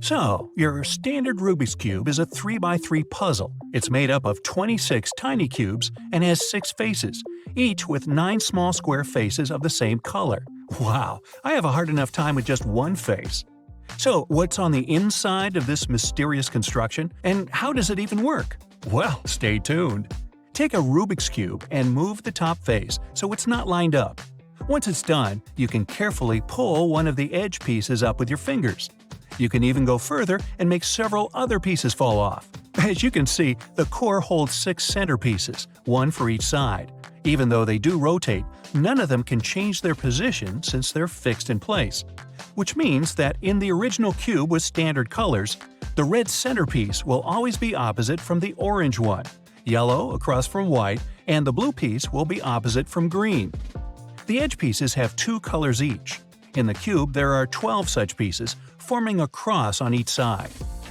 So, your standard Rubik's Cube is a 3x3 puzzle. It's made up of 26 tiny cubes and has 6 faces, each with 9 small square faces of the same color. Wow, I have a hard enough time with just one face. So, what's on the inside of this mysterious construction, and how does it even work? Well, stay tuned. Take a Rubik's Cube and move the top face so it's not lined up. Once it's done, you can carefully pull one of the edge pieces up with your fingers. You can even go further and make several other pieces fall off. As you can see, the core holds 6 center pieces, one for each side. Even though they do rotate, none of them can change their position since they're fixed in place. Which means that in the original cube with standard colors, the red centerpiece will always be opposite from the orange one, yellow across from white, and the blue piece will be opposite from green. The edge pieces have 2 colors each. In the cube, there are 12 such pieces, forming a cross on each side.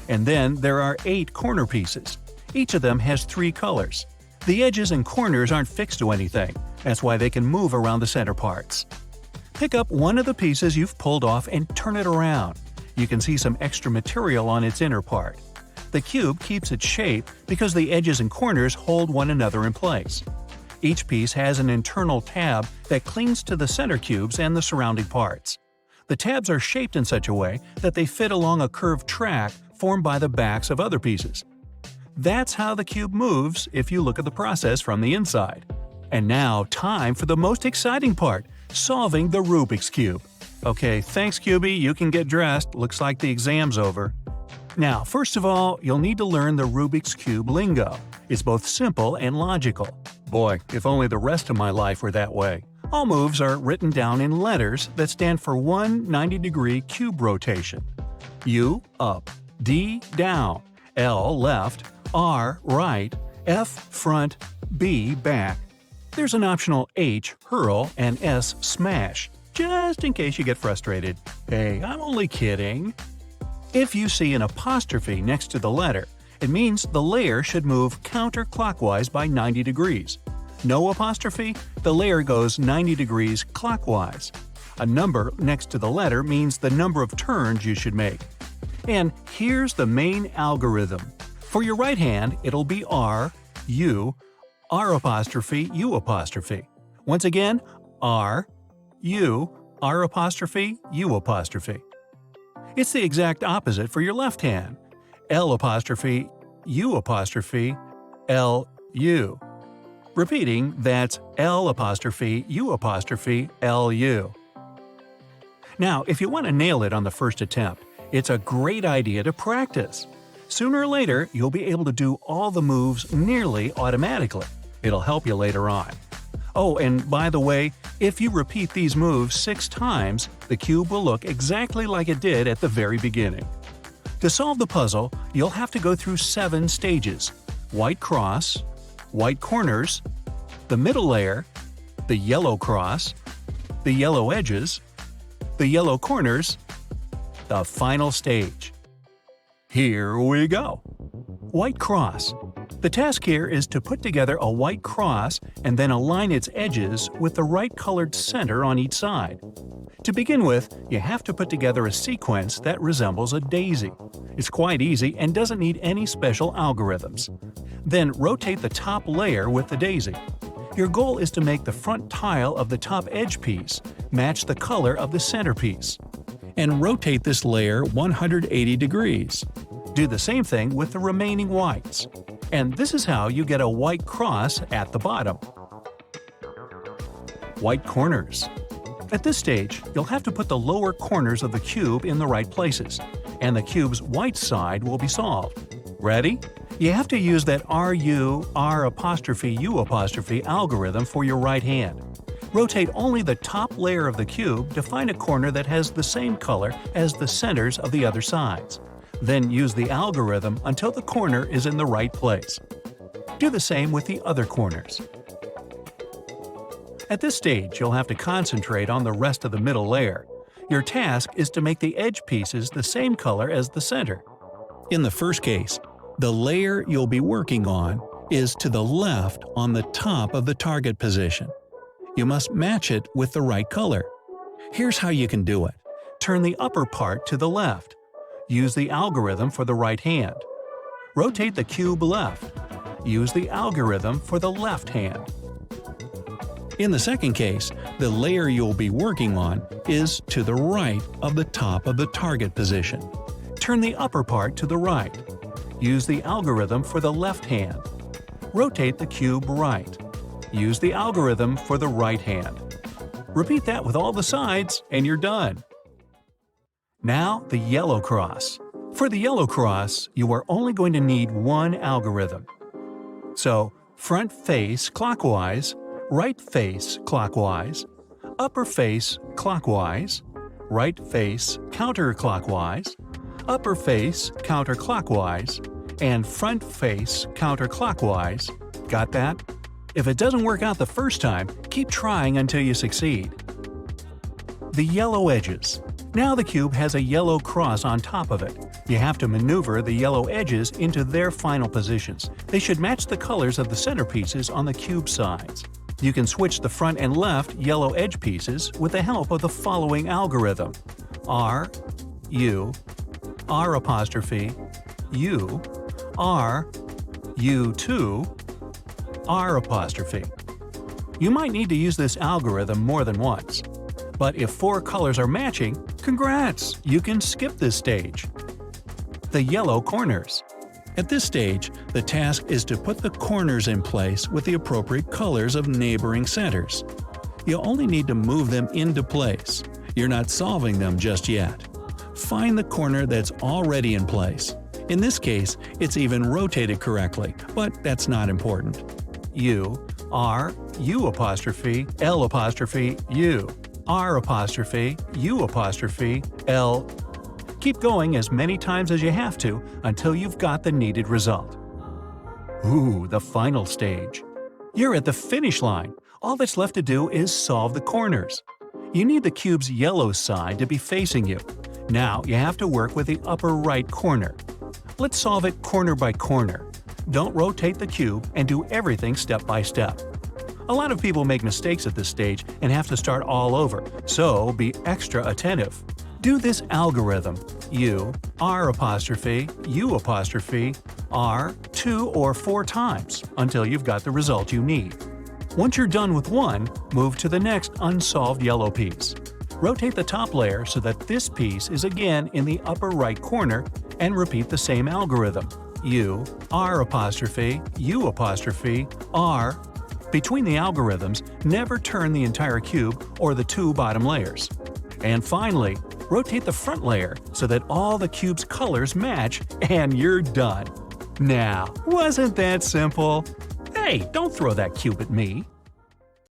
And then there are 8 corner pieces. Each of them has 3 colors. The edges and corners aren't fixed to anything, that's why they can move around the center parts. Pick up one of the pieces you've pulled off and turn it around. You can see some extra material on its inner part. The cube keeps its shape because the edges and corners hold one another in place. Each piece has an internal tab that clings to the center cubes and the surrounding parts. The tabs are shaped in such a way that they fit along a curved track formed by the backs of other pieces. That's how the cube moves if you look at the process from the inside. And now, time for the most exciting part – solving the Rubik's Cube. Okay, thanks Cubie, you can get dressed, looks like the exam's over. Now, first of all, you'll need to learn the Rubik's Cube lingo. It's both simple and logical. Boy, if only the rest of my life were that way. All moves are written down in letters that stand for one 90-degree cube rotation. U up, D down, L left, R right, F front, B back. There's an optional H hurl and S smash, just in case you get frustrated. Hey, I'm only kidding. If you see an apostrophe next to the letter, it means the layer should move counterclockwise by 90 degrees. No apostrophe, the layer goes 90 degrees clockwise. A number next to the letter means the number of turns you should make. And here's the main algorithm. For your right hand, it'll be R, U, R apostrophe, U apostrophe. Once again, R, U, R apostrophe, U apostrophe. It's the exact opposite for your left hand. L apostrophe, U apostrophe, L, U. Repeating, that's L apostrophe, U apostrophe, L, U. Now, if you want to nail it on the first attempt, it's a great idea to practice. Sooner or later, you'll be able to do all the moves nearly automatically. It'll help you later on. Oh, and by the way, if you repeat these moves 6 times, the cube will look exactly like it did at the very beginning. To solve the puzzle, you'll have to go through 7 stages: white cross, white corners, the middle layer, the yellow cross, the yellow edges, the yellow corners, the final stage. Here we go. White cross. The task here is to put together a white cross and then align its edges with the right colored center on each side. To begin with, you have to put together a sequence that resembles a daisy. It's quite easy and doesn't need any special algorithms. Then rotate the top layer with the daisy. Your goal is to make the front tile of the top edge piece match the color of the centerpiece. And rotate this layer 180 degrees. Do the same thing with the remaining whites. And this is how you get a white cross at the bottom. White corners. At this stage, you'll have to put the lower corners of the cube in the right places, and the cube's white side will be solved. Ready? You have to use that RU, R apostrophe, U apostrophe algorithm for your right hand. Rotate only the top layer of the cube to find a corner that has the same color as the centers of the other sides. Then use the algorithm until the corner is in the right place. Do the same with the other corners. At this stage, you'll have to concentrate on the rest of the middle layer. Your task is to make the edge pieces the same color as the center. In the first case, the layer you'll be working on is to the left on the top of the target position. You must match it with the right color. Here's how you can do it. Turn the upper part to the left. Use the algorithm for the right hand. Rotate the cube left. Use the algorithm for the left hand. In the second case, the layer you'll be working on is to the right of the top of the target position. Turn the upper part to the right. Use the algorithm for the left hand. Rotate the cube right. Use the algorithm for the right hand. Repeat that with all the sides and you're done. Now the yellow cross. For the yellow cross, you are only going to need one algorithm. So, front face clockwise, right face clockwise, upper face clockwise, right face counterclockwise, upper face counterclockwise, and front face counterclockwise. Got that? If it doesn't work out the first time, keep trying until you succeed. The yellow edges. Now the cube has a yellow cross on top of it. You have to maneuver the yellow edges into their final positions. They should match the colors of the centerpieces on the cube sides. You can switch the front and left yellow edge pieces with the help of the following algorithm: R, U, R apostrophe, U, R, U2, R apostrophe. You might need to use this algorithm more than once. But if 4 colors are matching, congrats! You can skip this stage. The yellow corners. At this stage, the task is to put the corners in place with the appropriate colors of neighboring centers. You only need to move them into place. You're not solving them just yet. Find the corner that's already in place. In this case, it's even rotated correctly, but that's not important. U, R, U apostrophe, L apostrophe, U. R apostrophe, U apostrophe, L. Keep going as many times as you have to until you've got the needed result. Ooh, the final stage. You're at the finish line. All that's left to do is solve the corners. You need the cube's yellow side to be facing you. Now you have to work with the upper right corner. Let's solve it corner by corner. Don't rotate the cube and do everything step by step. A lot of people make mistakes at this stage and have to start all over, so be extra attentive. Do this algorithm, U, R apostrophe, U apostrophe, R 2 or 4 times until you've got the result you need. Once you're done with one, move to the next unsolved yellow piece. Rotate the top layer so that this piece is again in the upper right corner and repeat the same algorithm, U, R apostrophe, U apostrophe, R. Between the algorithms, never turn the entire cube or the 2 bottom layers. And finally, rotate the front layer so that all the cube's colors match and you're done. Now, wasn't that simple? Hey, don't throw that cube at me.